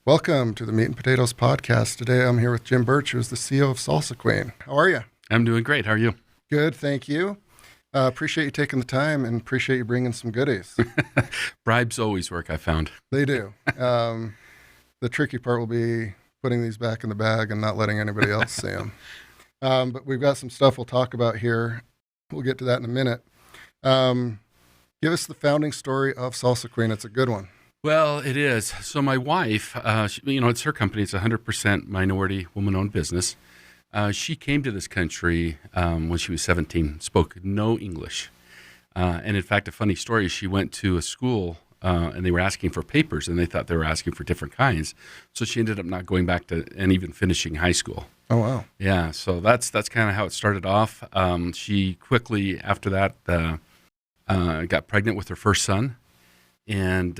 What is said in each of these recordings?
Welcome to the Meat and Potatoes podcast. Today I'm here with Jim Birch, who's the CEO of Salsa Queen. How are you? I'm doing great. How are you? Good, thank you. Appreciate you taking the time and appreciate you bringing some goodies. Bribes always work, I found. They do. The tricky part will be putting these back in the bag and not letting anybody else see them. But we've got some stuff we'll talk about here. We'll get to that in a minute. Give us the founding story of Salsa Queen. It's a good one. Well, it is. So my wife, it's her company. It's a 100% minority woman-owned business. She came to this country when she was 17, spoke no English. And in fact, a funny story, she went to a school and they were asking for papers and they thought they were asking for different kinds. So she ended up not going back to and even finishing high school. Oh, wow. Yeah, so that's kind of how it started off. She quickly, after that, got pregnant with her first son. And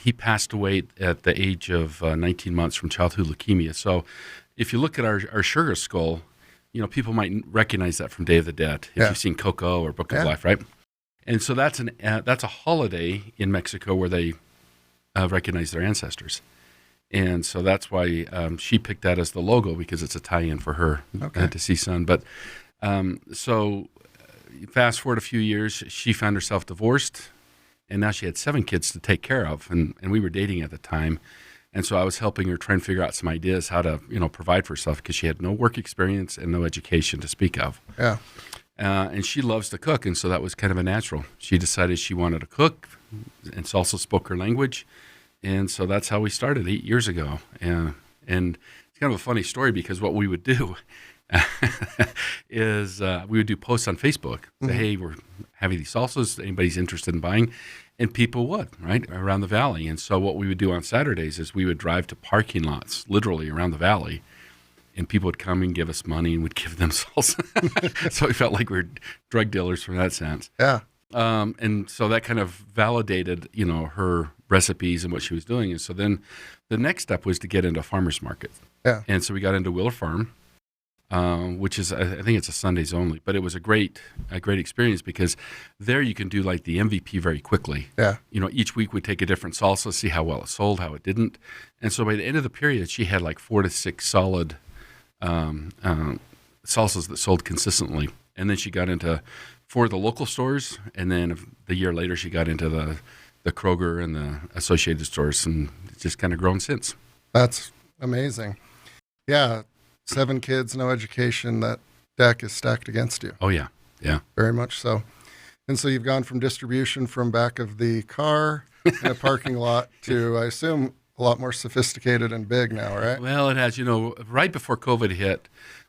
he passed away at the age of 19 months from childhood leukemia. So if you look at our sugar skull, people might recognize that from Day of the Dead, if you've seen Coco or Book of Life, right? And so that's a holiday in Mexico where they recognize their ancestors. And so that's why she picked that as the logo, because it's a tie-in for her deceased son. But so fast forward a few years, she found herself divorced. And now she had 7 kids to take care of, and we were dating at the time. And so I was helping her try and figure out some ideas how to, provide for herself because she had no work experience and no education to speak of. Yeah. And she loves to cook, and so that was kind of a natural. She decided she wanted to cook, and also spoke her language. And so that's how we started 8 years ago. And it's kind of a funny story because what we would do is we would do posts on Facebook. Say, hey, we're having these salsas. Anybody's interested in buying? And people would, right, around the valley. And so what we would do on Saturdays is we would drive to parking lots, literally around the valley, and people would come and give us money and we'd give them salsa. So we felt like we were drug dealers from that sense. Yeah. And so that kind of validated, her recipes and what she was doing. And so then the next step was to get into a farmer's market. Yeah. And so we got into Wheeler Farm. Which is, I think it's a Sundays only, but it was a great experience because there you can do like the MVP very quickly. Yeah. Each week we take a different salsa, see how well it sold, how it didn't. And so by the end of the period, she had like 4 to 6 solid salsas that sold consistently. And then she got into 4 of the local stores. And then the year later, she got into the Kroger and the Associated stores, and it's just kind of grown since. That's amazing. Yeah. 7 kids, no education, that deck is stacked against you. Oh, yeah. Yeah. Very much so. And so you've gone from distribution from back of the car in a parking lot to, I assume, a lot more sophisticated and big now, right? Well, it has. Right before COVID hit,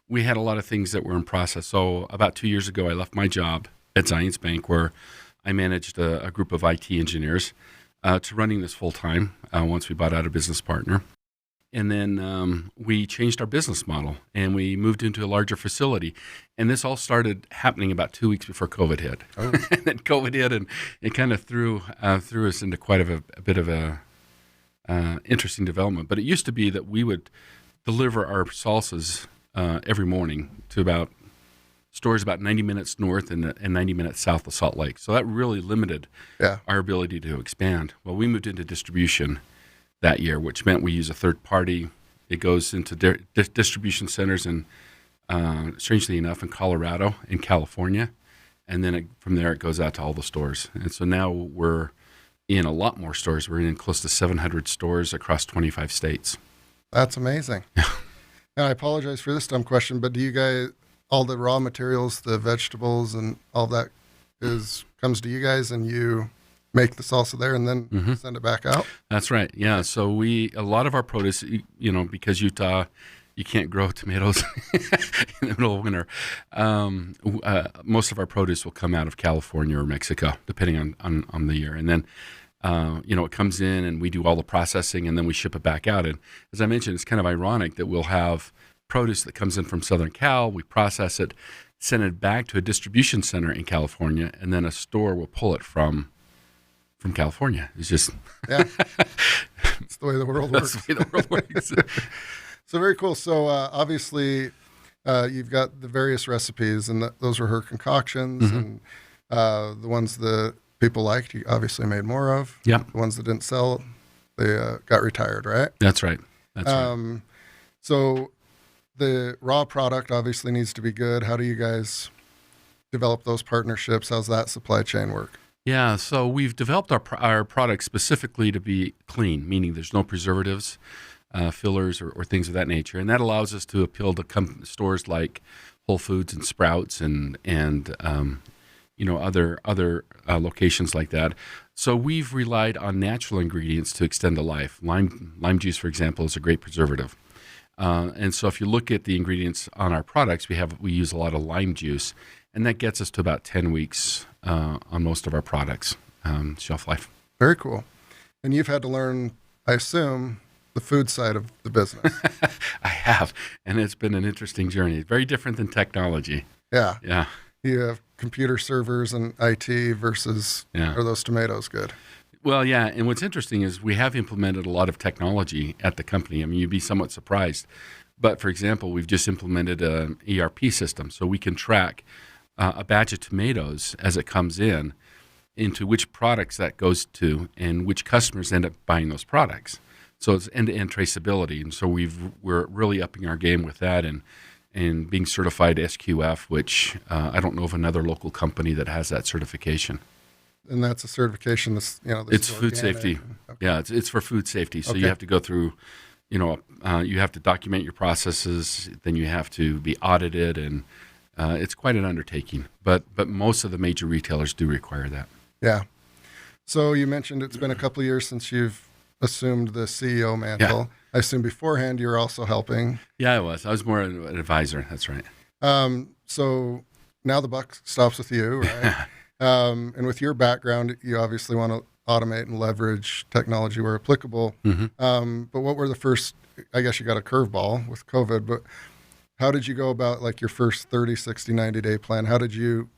we had a lot of things that were in process. So about 2 years ago, I left my job at Zions Bank where I managed a group of IT engineers to running this full-time once we bought out a business partner. And then we changed our business model and we moved into a larger facility. And this all started happening about 2 weeks before COVID hit. Oh. And then COVID hit and it kind of threw us into quite a bit of a interesting development. But it used to be that we would deliver our salsas every morning to stores about 90 minutes north and 90 minutes south of Salt Lake. So that really limited our ability to expand. Well, we moved into distribution that year, which meant we use a third party. It goes into distribution centers in, strangely enough, in Colorado and California. And then from there, it goes out to all the stores. And so now we're in a lot more stores. We're in close to 700 stores across 25 states. That's amazing. Now, I apologize for this dumb question, but do you guys, all the raw materials, the vegetables and all that comes to you guys and you make the salsa there and then send it back out? That's right. Yeah. So a lot of our produce, because Utah, you can't grow tomatoes in the middle of winter. Most of our produce will come out of California or Mexico, depending on the year. And then, it comes in and we do all the processing and then we ship it back out. And as I mentioned, it's kind of ironic that we'll have produce that comes in from Southern Cal, we process it, send it back to a distribution center in California, and then a store will pull it from California. It's just it's the way the world works. That's the way the world works. So very cool. So obviously you've got the various recipes, and those were her concoctions, and the ones that people liked, you obviously made more of. Yep. The ones that didn't sell, they got retired, right? That's right. That's right. So the raw product obviously needs to be good. How do you guys develop those partnerships? How's that supply chain work? Yeah, so we've developed our products specifically to be clean, meaning there's no preservatives, fillers, or things of that nature, and that allows us to appeal to stores like Whole Foods and Sprouts and other locations like that. So we've relied on natural ingredients to extend the life. Lime juice, for example, is a great preservative. And so if you look at the ingredients on our products, we use a lot of lime juice, and that gets us to about 10 weeks on most of our products, shelf life. Very cool. And you've had to learn, I assume, the food side of the business. I have, and it's been an interesting journey. Very different than technology. Yeah. Yeah. You have computer servers and IT versus, are those tomatoes good? Well, yeah, and what's interesting is we have implemented a lot of technology at the company. I mean, you'd be somewhat surprised. But, for example, we've just implemented an ERP system, so we can track a batch of tomatoes as it comes in into which products that goes to and which customers end up buying those products. So it's end-to-end traceability, and so we're really upping our game with that and being certified SQF, which I don't know of another local company that has that certification. And that's a certification. It's food safety. Okay. Yeah, it's for food safety. So Okay. you have to go through, you have to document your processes. Then you have to be audited, and it's quite an undertaking. But most of the major retailers do require that. Yeah. So you mentioned it's been a couple of years since you've assumed the CEO mantle. Yeah. I assume beforehand you were also helping. Yeah, I was. I was more an advisor. That's right. So now the buck stops with you, right? And with your background, you obviously want to automate and leverage technology where applicable. Mm-hmm. But what were the first, I guess you got a curveball with COVID, but how did you go about like your first 30, 60, 90-day plan? How did you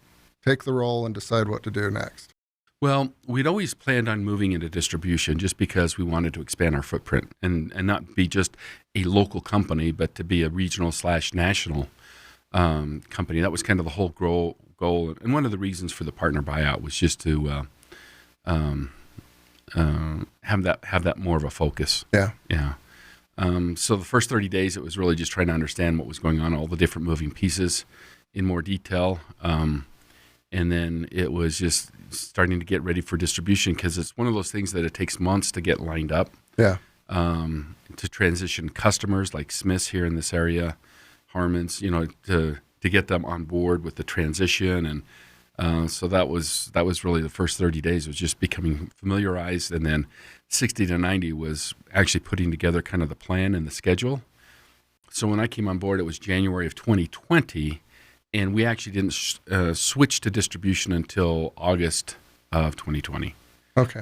take the role and decide what to do next? Well, we'd always planned on moving into distribution just because we wanted to expand our footprint and not be just a local company, but to be a regional/national company. That was kind of the whole goal. And one of the reasons for the partner buyout was just to have that more of a focus. Yeah. Yeah. So the first 30 days, it was really just trying to understand what was going on, all the different moving pieces in more detail. And then it was just starting to get ready for distribution because it's one of those things that it takes months to get lined up. Yeah. To transition customers like Smith's here in this area, Harmon's, to get them on board with the transition. And so that was really the first 30 days was just becoming familiarized. And then 60 to 90 was actually putting together kind of the plan and the schedule. So when I came on board, it was January of 2020. And we actually didn't switch to distribution until August of 2020. Okay.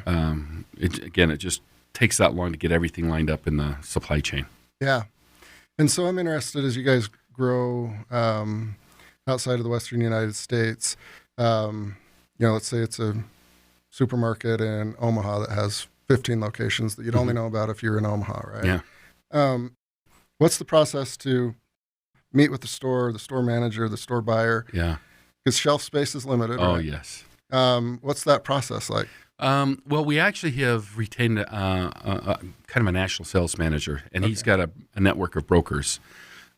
It just takes that long to get everything lined up in the supply chain. Yeah. And so I'm interested as you guys grow outside of the Western United States, let's say it's a supermarket in Omaha that has 15 locations that you'd only know about if you're in Omaha, right? Yeah. What's the process to meet with the store manager, the store buyer? Yeah. Because shelf space is limited. Oh, right? yes. What's that process like? Well, we actually have retained a kind of a national sales manager, and he's got a network of brokers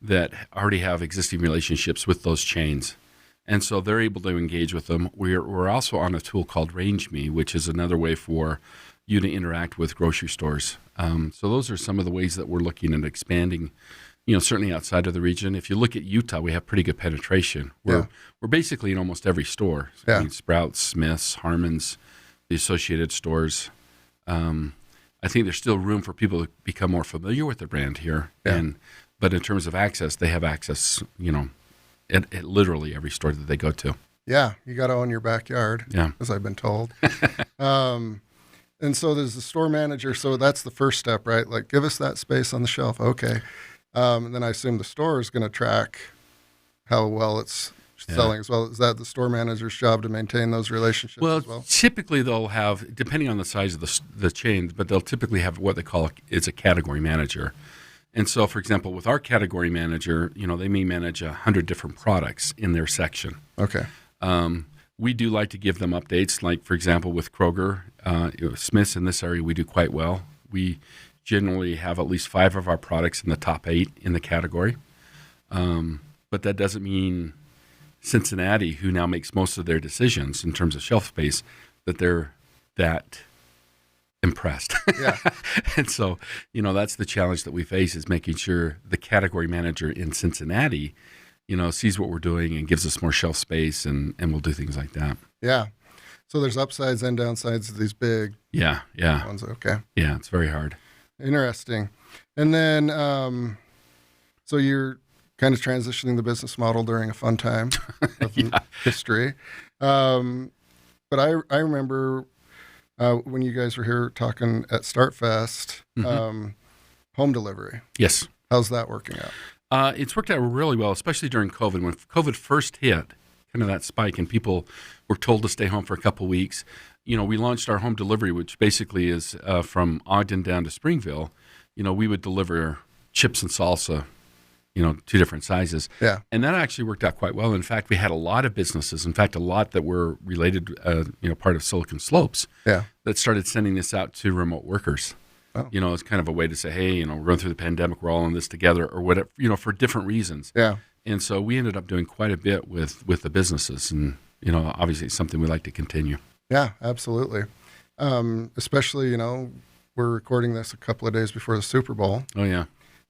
that already have existing relationships with those chains. And so they're able to engage with them. We're also on a tool called Range Me, which is another way for you to interact with grocery stores. So those are some of the ways that we're looking at expanding, certainly outside of the region. If you look at Utah, we have pretty good penetration. We're basically in almost every store. Yeah. I mean, Sprouts, Smith's, Harmon's, the associated stores. I think there's still room for people to become more familiar with the brand here. Yeah. But in terms of access, they have access, at literally every store that they go to. Yeah, you got to own your backyard, Yeah. as I've been told. And so there's the store manager. So that's the first step, right? Like, give us that space on the shelf. Okay. And then I assume the store is going to track how well it's selling as well. Is that the store manager's job to maintain those relationships as well? Typically they'll have, depending on the size of the chain, but they'll typically have what they call is a category manager. And so, for example, with our category manager, they may manage 100 different products in their section. Okay. We do like to give them updates. Like, for example, with Kroger, Smith's in this area, we do quite well. We generally have at least 5 of our products in the top 8 in the category. But that doesn't mean Cincinnati, who now makes most of their decisions in terms of shelf space, that they're that impressed. Yeah. And so, that's the challenge that we face, is making sure the category manager in Cincinnati, sees what we're doing and gives us more shelf space, and we'll do things like that. Yeah. So there's upsides and downsides of these big Yeah. ones. Okay. Yeah, it's very hard. Interesting. And then, so you're kind of transitioning the business model during a fun time of history. But I remember when you guys were here talking at StartFest, home delivery. Yes. How's that working out? It's worked out really well, especially during COVID. When COVID first hit, kind of that spike, and people were told to stay home for a couple weeks, we launched our home delivery, which basically is from Ogden down to Springville. We would deliver chips and salsa, 2 different sizes. Yeah. And that actually worked out quite well. In fact, we had a lot of businesses, in fact, a lot that were related, part of Silicon Slopes, that started sending this out to remote workers. Oh. It's kind of a way to say, hey, we're going through the pandemic, we're all in this together, or whatever, for different reasons. Yeah. And so we ended up doing quite a bit with the businesses, and, obviously it's something we like to continue. Yeah, absolutely. Especially, we're recording this a couple of days before the Super Bowl. Oh, yeah.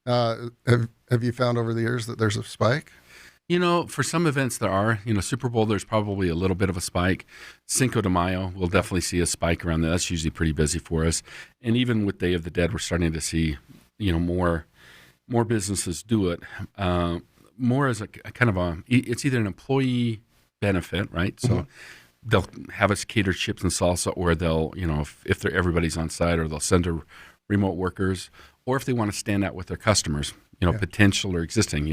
Have you found over the years that there's a spike? For some events there are. Super Bowl, there's probably a little bit of a spike. Cinco de Mayo, we'll definitely see a spike around there. That's usually pretty busy for us. And even with Day of the Dead, we're starting to see, more businesses do it. More as a kind of it's either an employee benefit, right? So they'll have us cater chips and salsa, or they'll, if everybody's on site, or they'll send to remote workers, or if they want to stand out with their customers, potential or existing,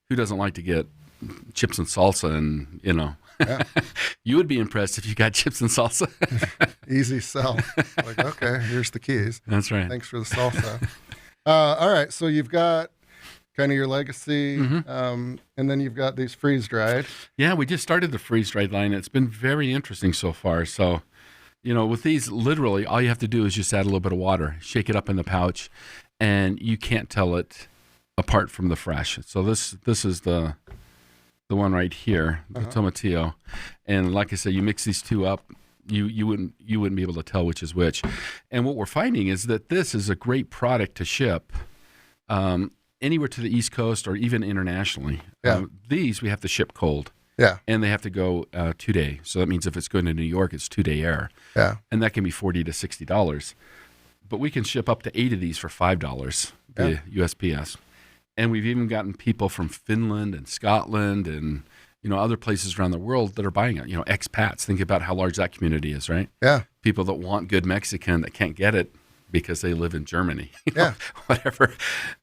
who doesn't like to get chips and salsa, and, you would be impressed if you got chips and salsa. Easy sell. Like, okay, here's the keys. That's right. Thanks for the salsa. All right. So you've got kind of your legacy, and then you've got these freeze-dried. Yeah, we just started the freeze-dried line. It's been very interesting so far. So, with these, literally, all you have to do is just add a little bit of water, shake it up in the pouch, and you can't tell it apart from the fresh. So this is the one right here, the tomatillo. And like I said, you mix these 2 up, you wouldn't be able to tell which is which. And what we're finding is that this is a great product to ship anywhere to the East Coast, or even internationally. Yeah. These we have to ship cold. Yeah. And they have to go 2-day. So that means if it's going to New York, it's 2-day air. Yeah. And that can be $40 to $60. But we can ship up to 8 of these for $5 via USPS. And we've even gotten people from Finland and Scotland and, other places around the world that are buying it. Expats. Think about how large that community is, right? Yeah. People that want good Mexican that can't get it because they live in Germany, whatever.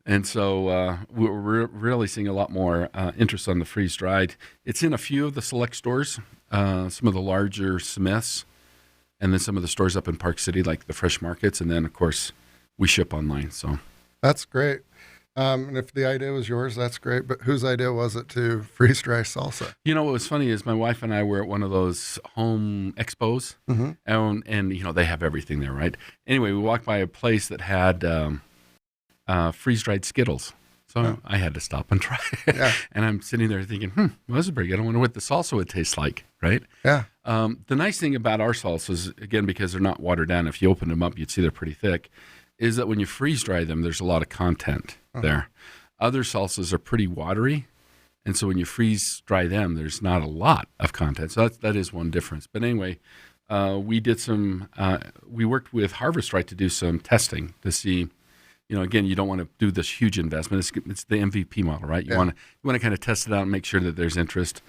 And so we're really seeing a lot more interest on the freeze-dried. It's in a few of the select stores, some of the larger Smiths, and then some of the stores up in Park City, like the fresh markets. And then, of course, we ship online. So that's great. And if the idea was yours, that's great. But whose idea was it to freeze dry salsa? What was funny is my wife and I were at one of those home expos, and they have everything there, right? Anyway, we walked by a place that had freeze dried Skittles. So I had to stop and try it. Yeah. And I'm sitting there thinking, well, this is pretty good. I wonder what the salsa would taste like, right? Yeah. The nice thing about our salsas, again, because they're not watered down, if you open them up, you'd see they're pretty thick, is that when you freeze dry them, there's a lot of content there. Other salsas are pretty watery, and so when you freeze dry them, there's not a lot of content. So that is one difference. But anyway, we worked with Harvest Right to do some testing to see, again, you don't want to do this huge investment. It's the MVP model, right? You want to kind of test it out and make sure that there's interest.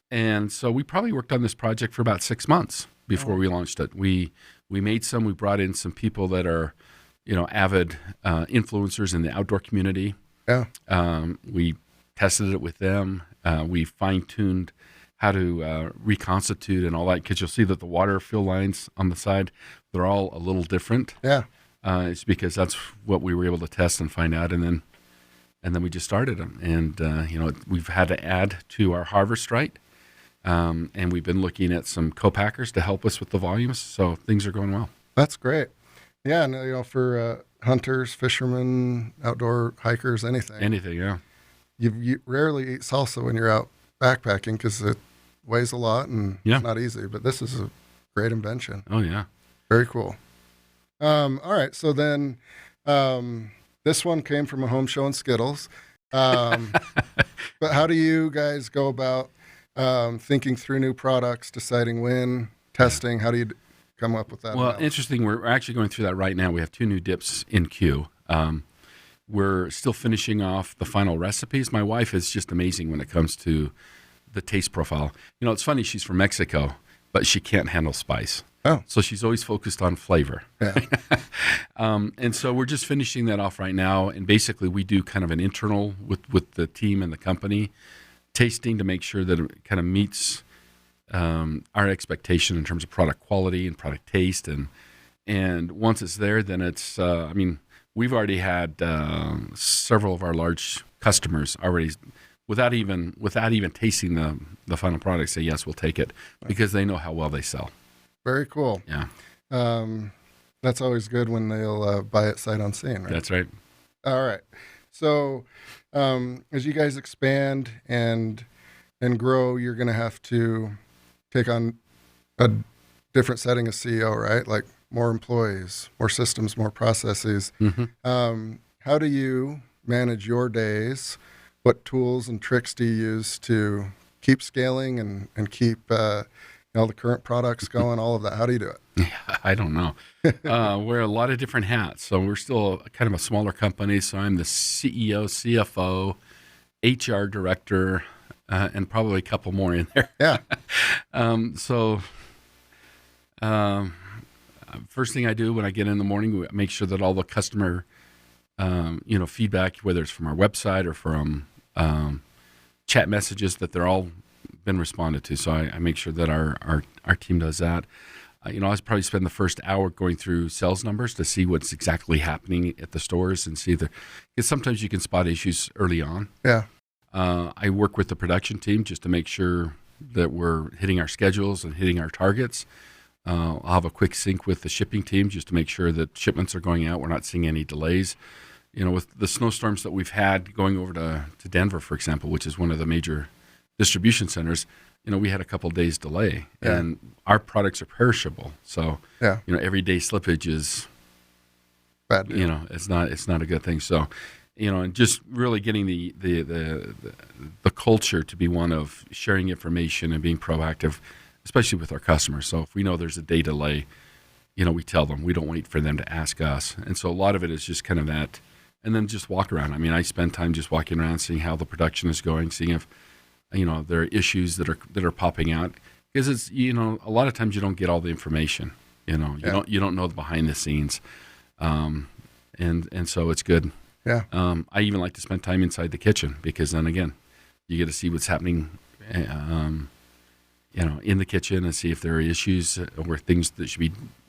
And so we probably worked on this project for about 6 months before we launched it. We made some. We brought in some people that are, avid influencers in the outdoor community. Yeah. We tested it with them. We fine-tuned how to reconstitute and all that, because you'll see that the water fill lines on the side, they're all a little different. Yeah. It's because that's what we were able to test and find out, and then we just started them. And we've had to add to our harvest right, and we've been looking at some co-packers to help us with the volumes. So things are going well. That's great. Yeah, and for hunters, fishermen, outdoor hikers, anything. Anything, yeah. You rarely eat salsa when you're out backpacking because it weighs a lot and it's not easy. But this is a great invention. Oh, yeah. Very cool. All right. So then this one came from a home show in Skittles. But how do you guys go about thinking through new products, deciding when, testing? How do you come up with that? Well, interesting. We're actually going through that right now. We have 2 new dips in queue. We're still finishing off the final recipes. My wife is just amazing when it comes to the taste profile. You know, it's funny. She's from Mexico, but she can't handle spice. Oh. So she's always focused on flavor. Yeah. And so we're just finishing that off right now. And basically we do kind of an internal with the team and the company tasting to make sure that it kind of meets our expectation in terms of product quality and product taste. And once it's there, then it's, we've already had several of our large customers already, without even tasting the final product, say, yes, we'll take it, because they know how well they sell. Very cool. Yeah. That's always good when they'll buy it sight unseen, right? That's right. All right. So as you guys expand and grow, you're going to have to take on a different setting as CEO, right? Like more employees, more systems, more processes. Mm-hmm. How do you manage your days? What tools and tricks do you use to keep scaling and keep the current products going, all of that? How do you do it? Yeah, I don't know. Wear a lot of different hats. So we're still kind of a smaller company. So I'm the CEO, CFO, HR director, and probably a couple more in there. Yeah. First thing I do when I get in the morning, we make sure that all the customer, feedback, whether it's from our website or from chat messages, that they're all been responded to. So I make sure that our team does that. I probably spend the first hour going through sales numbers to see what's exactly happening at the stores and see because sometimes you can spot issues early on. Yeah. I work with the production team just to make sure that we're hitting our schedules and hitting our targets. I'll have a quick sync with the shipping team just to make sure that shipments are going out. We're not seeing any delays. With the snowstorms that we've had going over to Denver, for example, which is one of the major distribution centers, we had a couple of days delay, and our products are perishable. So, every day slippage is bad deal. It's not a good thing. So, and just really getting the culture to be one of sharing information and being proactive, especially with our customers. So if we know there's a day delay, we tell them. We don't wait for them to ask us. And so a lot of it is just kind of that, and then just walk around. I spend time just walking around, seeing how the production is going, seeing if there are issues that are popping out, because it's a lot of times you don't get all the information. You don't know the behind the scenes, and so it's good. Yeah. I even like to spend time inside the kitchen, because then again, you get to see what's happening, in the kitchen, and see if there are issues or things that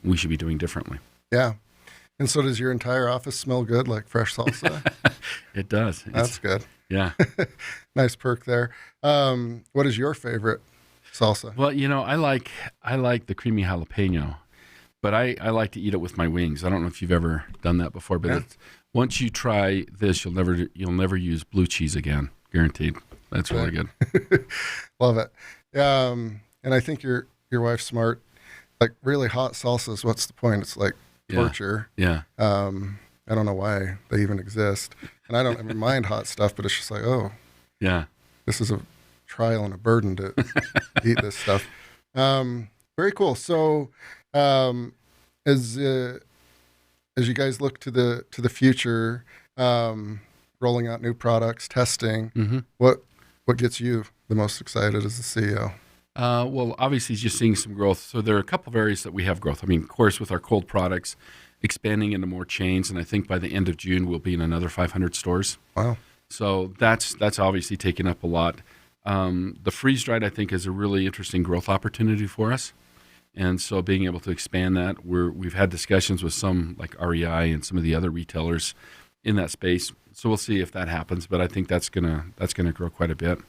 we should be doing differently. Yeah. And so does your entire office smell good, like fresh salsa? It does. That's good. Yeah. Nice perk there. What is your favorite salsa? Well, I like the creamy jalapeno, but I like to eat it with my wings. I don't know if you've ever done that before, but once you try this, you'll never use blue cheese again, guaranteed. That's really good. Love it. And I think your wife's smart. Like really hot salsas, what's the point? It's like torture. Yeah. I don't know why they even exist. And I don't even mind hot stuff, but it's just like, oh, yeah, this is a trial and a burden to eat this stuff. Very cool. So, as you guys look to the future, rolling out new products, testing, mm-hmm. what gets you the most excited as the CEO? Well, obviously, just seeing some growth. So there are a couple of areas that we have growth. Of course, with our cold products, expanding into more chains, and I think by the end of June we'll be in another 500 stores. Wow! So that's obviously taken up a lot. The freeze dried, I think, is a really interesting growth opportunity for us, and so being able to expand that, we've had discussions with some like REI and some of the other retailers in that space. So we'll see if that happens, but I think that's gonna grow quite a bit.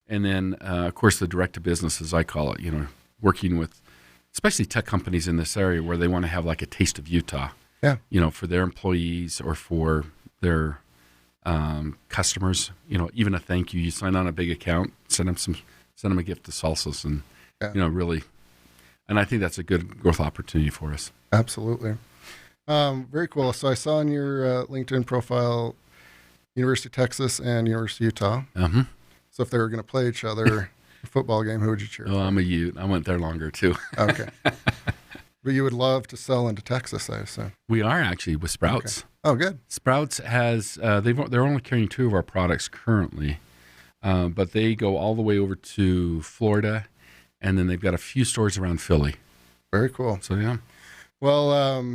And then, of course, the direct-to-business, as I call it, working with especially tech companies in this area where they want to have like a taste of Utah. Yeah. For their employees or for their customers. Even a thank you. You sign on a big account, send them a gift of salsas, and really. And I think that's a good growth opportunity for us. Absolutely. Very cool. So I saw on your LinkedIn profile, University of Texas and University of Utah. Uh-huh. So if they were going to play each other, a football game, who would you cheer for? Oh, I'm a Ute. I went there longer too. Okay. But you would love to sell into Texas, I assume. We are actually with Sprouts. Okay. Oh, good. Sprouts has they're only carrying 2 of our products currently, but they go all the way over to Florida, and then they've got a few stores around Philly. Very cool. So yeah. Well,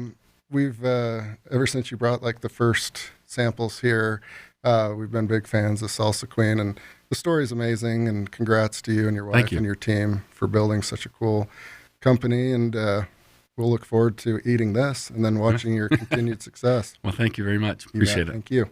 we've ever since you brought like the first samples here, we've been big fans of Salsa Queen, and the story is amazing. And congrats to you and your wife and your team for building such a cool company. And we'll look forward to eating this and then watching your continued success. Well, thank you very much. Appreciate it. Thank you.